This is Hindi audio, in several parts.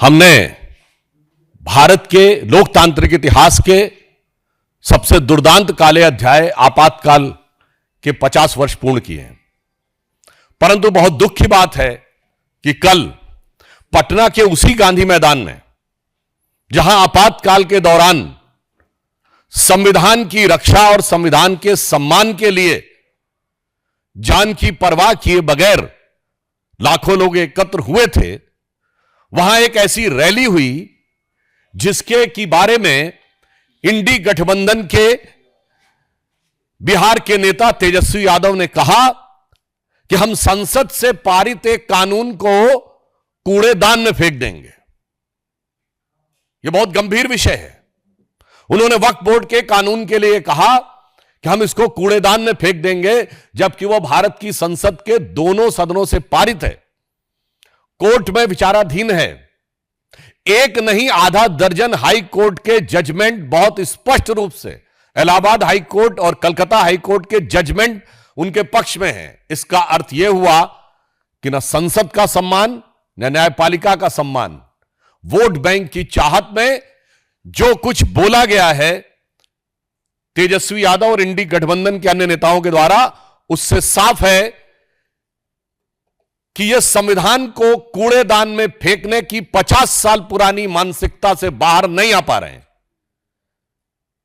हमने भारत के लोकतांत्रिक इतिहास के सबसे दुर्दांत काले अध्याय आपातकाल के 50 वर्ष पूर्ण किए हैं। परंतु बहुत दुख की बात है कि कल पटना के उसी गांधी मैदान में, जहां आपातकाल के दौरान संविधान की रक्षा और संविधान के सम्मान के लिए जान की परवाह किए बगैर लाखों लोग एकत्र हुए थे, वहां एक ऐसी रैली हुई जिसके की बारे में इंडी गठबंधन के बिहार के नेता तेजस्वी यादव ने कहा कि हम संसद से पारित एक कानून को कूड़ेदान में फेंक देंगे। यह बहुत गंभीर विषय है। उन्होंने वक्फ बोर्ड के कानून के लिए कहा कि हम इसको कूड़ेदान में फेंक देंगे, जबकि वह भारत की संसद के दोनों सदनों से पारित है, कोर्ट में विचाराधीन है। एक नहीं आधा दर्जन हाई कोर्ट के जजमेंट बहुत स्पष्ट रूप से इलाहाबाद हाई कोर्ट और कलकत्ता हाई कोर्ट के जजमेंट उनके पक्ष में है। इसका अर्थ यह हुआ कि न संसद का सम्मान न न्यायपालिका का सम्मान, वोट बैंक की चाहत में जो कुछ बोला गया है तेजस्वी यादव और इंडी गठबंधन के अन्य नेताओं के द्वारा, उससे साफ है कि यह संविधान को कूड़ेदान में फेंकने की 50 साल पुरानी मानसिकता से बाहर नहीं आ पा रहे हैं।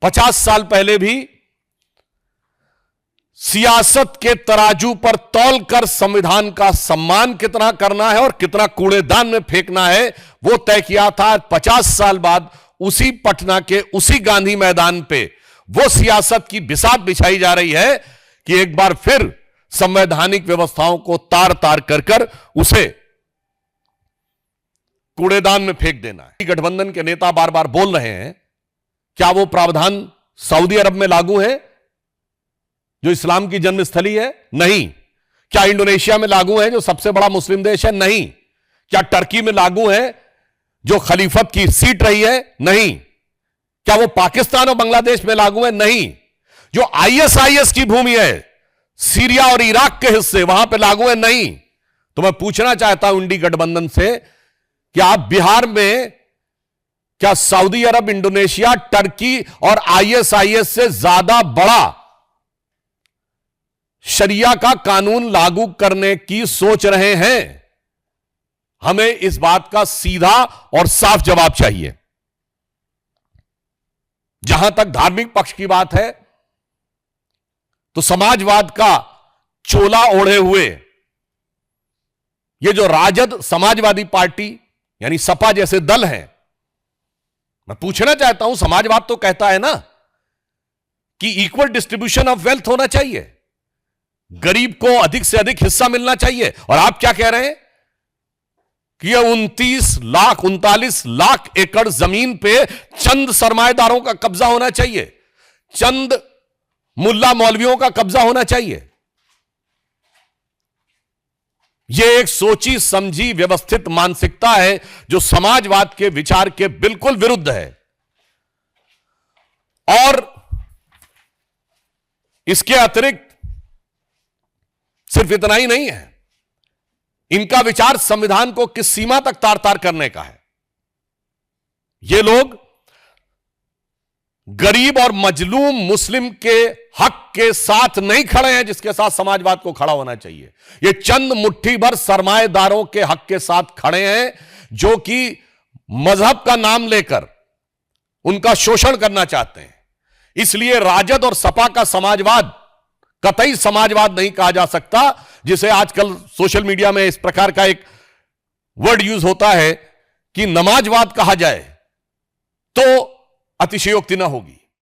50 साल पहले भी सियासत के तराजू पर तौलकर संविधान का सम्मान कितना करना है और कितना कूड़ेदान में फेंकना है वो तय किया था। 50 साल बाद उसी पटना के उसी गांधी मैदान पे वो सियासत की बिसात बिछाई जा रही है कि एक बार फिर संवैधानिक व्यवस्थाओं को तार तार कर उसे कूड़ेदान में फेंक देना है। गठबंधन के नेता बार बार बोल रहे हैं, क्या वो प्रावधान सऊदी अरब में लागू है जो इस्लाम की जन्मस्थली है? नहीं। क्या इंडोनेशिया में लागू है जो सबसे बड़ा मुस्लिम देश है? नहीं। क्या टर्की में लागू है जो खलीफत की सीट रही है? नहीं। क्या वो पाकिस्तान और बांग्लादेश में लागू है? नहीं। जो आईएसआईएस की भूमि है, सीरिया और इराक के हिस्से, वहां पे लागू है? नहीं। तो मैं पूछना चाहता हूं इंडी गठबंधन से कि आप बिहार में क्या सऊदी अरब, इंडोनेशिया, टर्की और आईएसआईएस से ज्यादा बड़ा शरिया का कानून लागू करने की सोच रहे हैं? हमें इस बात का सीधा और साफ जवाब चाहिए। जहां तक धार्मिक पक्ष की बात है तो समाजवाद का चोला ओढ़े हुए ये जो राजद समाजवादी पार्टी यानी सपा जैसे दल हैं, मैं पूछना चाहता हूं, समाजवाद तो कहता है ना कि इक्वल डिस्ट्रीब्यूशन ऑफ वेल्थ होना चाहिए, गरीब को अधिक से अधिक हिस्सा मिलना चाहिए। और आप क्या कह रहे हैं कि यह 39 लाख एकड़ जमीन पे चंद सरमाएदारों का कब्जा होना चाहिए, चंद मुल्ला मौलवियों का कब्जा होना चाहिए। यह एक सोची समझी व्यवस्थित मानसिकता है जो समाजवाद के विचार के बिल्कुल विरुद्ध है। और इसके अतिरिक्त सिर्फ इतना ही नहीं है, इनका विचार संविधान को किस सीमा तक तार तार करने का है। ये लोग गरीब और मजलूम मुस्लिम के हक के साथ नहीं खड़े हैं जिसके साथ समाजवाद को खड़ा होना चाहिए। ये चंद मुट्ठी भर सरमाएदारों के हक के साथ खड़े हैं जो कि मजहब का नाम लेकर उनका शोषण करना चाहते हैं। इसलिए राजद और सपा का समाजवाद कतई समाजवाद नहीं कहा जा सकता, जिसे आजकल सोशल मीडिया में इस प्रकार का एक वर्ड यूज होता है कि नमाजवाद कहा जाए तो अतिशयोक्ति न होगी।